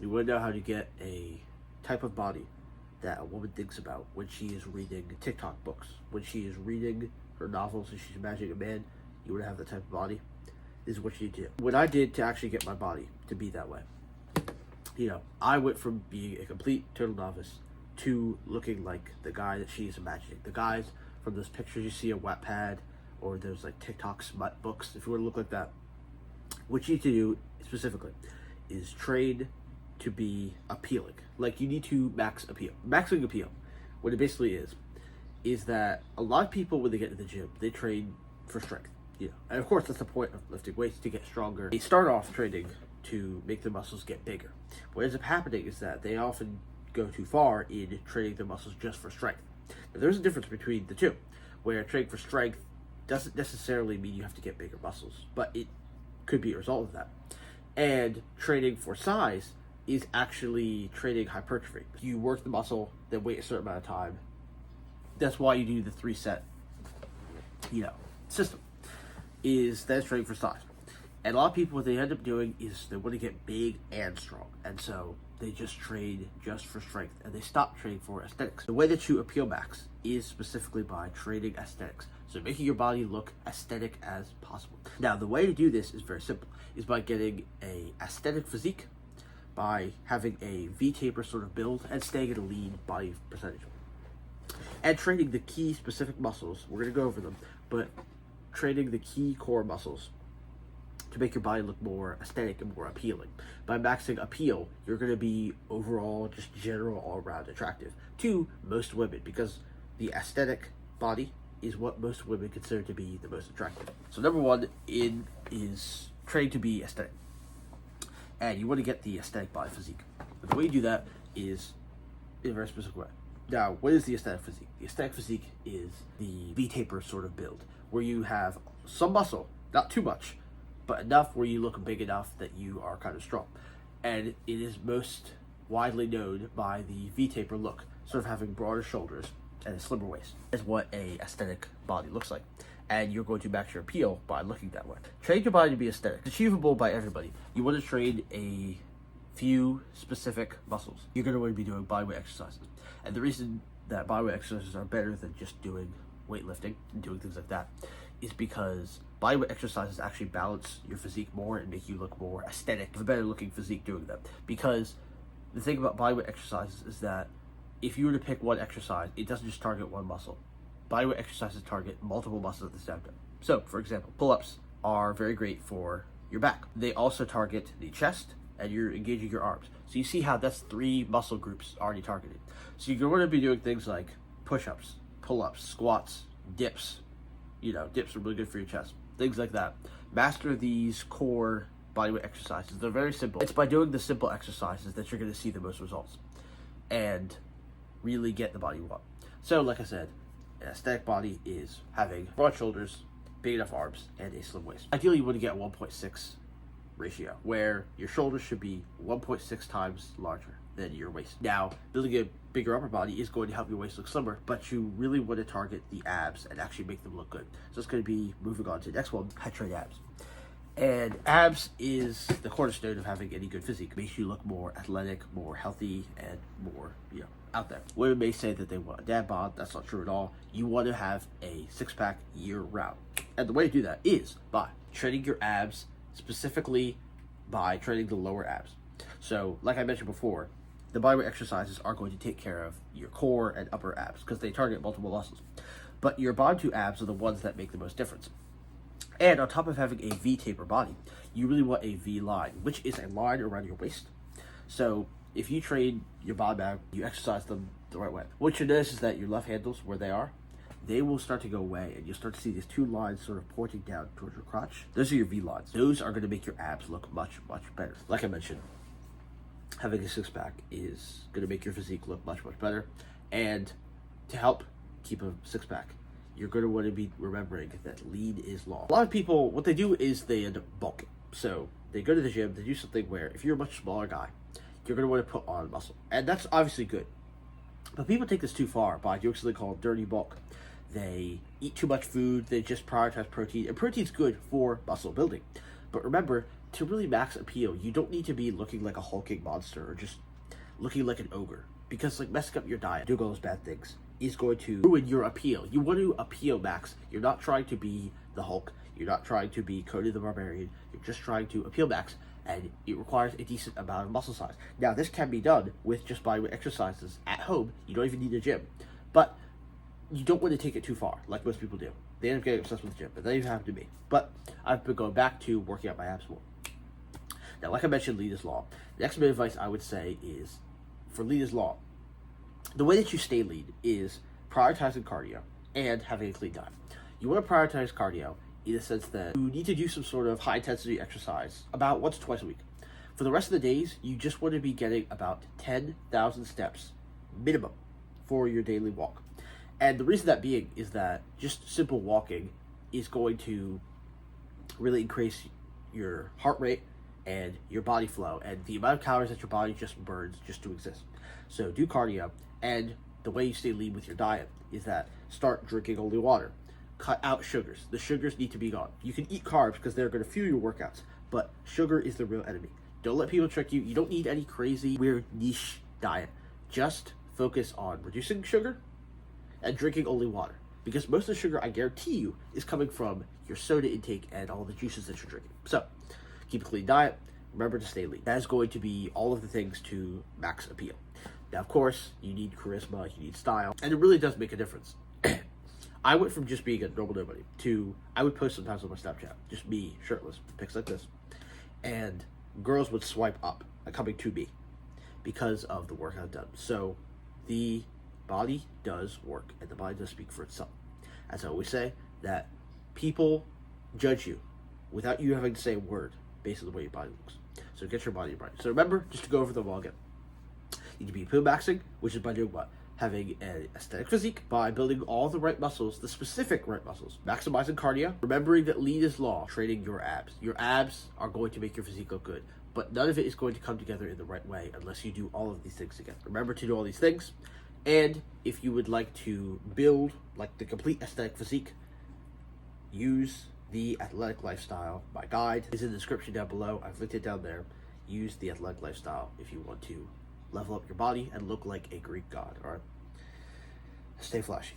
You want to know how to get a type of body that a woman thinks about when she is reading TikTok books, when she is reading her novels and she's imagining a man. You want to have that type of body. This is what you need to do. What I did to actually get my body to be that way, I went from being a complete total novice to looking like the guy that she is imagining. The guys from those pictures you see on Wattpad or those like TikTok smut books. If you want to look like that, what you need to do specifically is train to be appealing. Like, you need to max appeal. Maxing appeal, what it basically is that a lot of people, when they get to the gym, they train for strength. And of course, that's the point of lifting weights, to get stronger. They start off training to make their muscles get bigger. What ends up happening is that they often go too far in training their muscles just for strength. Now, there's a difference between the two, where training for strength doesn't necessarily mean you have to get bigger muscles, but it could be a result of that. And training for size is actually training hypertrophy. You work the muscle, then wait a certain amount of time. That's why you do the 3-set, system. That's training for size. And a lot of people, what they end up doing is they want to get big and strong. And so they just train just for strength, and they stop training for aesthetics. The way that you appeal max is specifically by training aesthetics. So making your body look aesthetic as possible. Now, the way to do this is very simple, is by getting a aesthetic physique, by having a V-taper sort of build, and staying at a lean body percentage. And training the key specific muscles, we're going to go over them, but training the key core muscles to make your body look more aesthetic and more appealing. By maxing appeal, you're going to be overall, just general, all-around attractive to most women, because the aesthetic body is what most women consider to be the most attractive. So number one is training to be aesthetic. And you want to get the aesthetic body physique. But the way you do that is in a very specific way. Now, what is the aesthetic physique? The aesthetic physique is the V-taper sort of build, where you have some muscle, not too much, but enough where you look big enough that you are kind of strong. And it is most widely known by the V-taper look, sort of having broader shoulders and a slimmer waist. Is what a aesthetic body looks like. And you're going to max your appeal by looking that way. Train your body to be aesthetic. It's achievable by everybody. You want to train a few specific muscles. You're going to want to be doing bodyweight exercises. And the reason that bodyweight exercises are better than just doing weightlifting and doing things like that is because bodyweight exercises actually balance your physique more and make you look more aesthetic, a better looking physique doing them. Because the thing about bodyweight exercises is that if you were to pick one exercise, it doesn't just target one muscle. Bodyweight exercises target multiple muscles at the same time. So, for example, pull-ups are very great for your back. They also target the chest, and you're engaging your arms. So you see how that's 3 muscle groups already targeted. So you're going to be doing things like push-ups, pull-ups, squats, dips. Dips are really good for your chest. Things like that. Master these core bodyweight exercises. They're very simple. It's by doing the simple exercises that you're going to see the most results and really get the body you want. So, like I said, an aesthetic body is having broad shoulders, big enough arms, and a slim waist. Ideally, you want to get a 1.6 ratio, where your shoulders should be 1.6 times larger than your waist. Now, building a bigger upper body is going to help your waist look slimmer, but you really want to target the abs and actually make them look good. So it's going to be moving on to the next one, head train abs. And abs is the cornerstone of having any good physique. It makes you look more athletic, more healthy, and more, out there. Women may say that they want a dad bod. That's not true at all. You want to have a six-pack year-round. And the way to do that is by training your abs, specifically by training the lower abs. So, like I mentioned before, the bodyweight exercises are going to take care of your core and upper abs because they target multiple muscles. But your bottom 2 abs are the ones that make the most difference. And on top of having a V-taper body, you really want a V-line, which is a line around your waist. So if you train your bottom ab, you exercise them the right way. What you notice is that your left handles, where they are, they will start to go away, and you'll start to see these 2 lines sort of pointing down towards your crotch. Those are your V-lines. Those are going to make your abs look much, much better. Like I mentioned, having a six-pack is going to make your physique look much, much better. And to help keep a six-pack, you're going to want to be remembering that lean is long. A lot of people, what they do is they end up bulking. So they go to the gym, they do something where if you're a much smaller guy, you're going to want to put on muscle. And that's obviously good. But people take this too far by doing something called dirty bulk. They eat too much food, they just prioritize protein. And protein's good for muscle building. But remember to really max appeal, you don't need to be looking like a hulking monster or just looking like an ogre. Because like messing up your diet, doing all those bad things, is going to ruin your appeal. You want to appeal max. You're not trying to be the Hulk. You're not trying to be Cody the Barbarian. You're just trying to appeal max, and it requires a decent amount of muscle size. Now, this can be done with just bodyweight exercises at home. You don't even need a gym. But you don't want to take it too far, like most people do. They end up getting obsessed with the gym, but that even happened to me. But I've been going back to working out my abs more. Now, like I mentioned, lean is long. The next bit of advice I would say is, for lean is long, the way that you stay lean is prioritizing cardio and having a clean diet. You want to prioritize cardio in the sense that you need to do some sort of high-intensity exercise about once or twice a week. For the rest of the days, you just want to be getting about 10,000 steps minimum for your daily walk. And the reason that being is that just simple walking is going to really increase your heart rate and your body flow and the amount of calories that your body just burns just to exist. So do cardio, and the way you stay lean with your diet is that start drinking only water. Cut out sugars. The sugars need to be gone. You can eat carbs because they're going to fuel your workouts, but sugar is the real enemy. Don't let people trick you. You don't need any crazy, weird, niche diet. Just focus on reducing sugar and drinking only water. Because most of the sugar, I guarantee you, is coming from your soda intake and all the juices that you're drinking. So, keep a clean diet. Remember to stay lean. That is going to be all of the things to max appeal. Now, of course, you need charisma, you need style, and it really does make a difference. I went from just being a normal nobody to, I would post sometimes on my Snapchat, just me, shirtless, pics like this, and girls would swipe up, coming to me, because of the work I've done. So, the body does work, and the body does speak for itself. As I always say, that people judge you without you having to say a word based on the way your body looks. So get your body right. So remember, just to go over them all again. You need to be appeal maxing, which is by doing what? Having an aesthetic physique by building all the right muscles, the specific right muscles. Maximizing cardio. Remembering that lean is law. Training your abs. Your abs are going to make your physique look good, but none of it is going to come together in the right way unless you do all of these things together. Remember to do all these things. And if you would like to build like the complete aesthetic physique, use the Athletic Lifestyle. My guide is in the description down below. I've linked it down there. Use the Athletic Lifestyle if you want to level up your body and look like a Greek god. All right, stay flashy.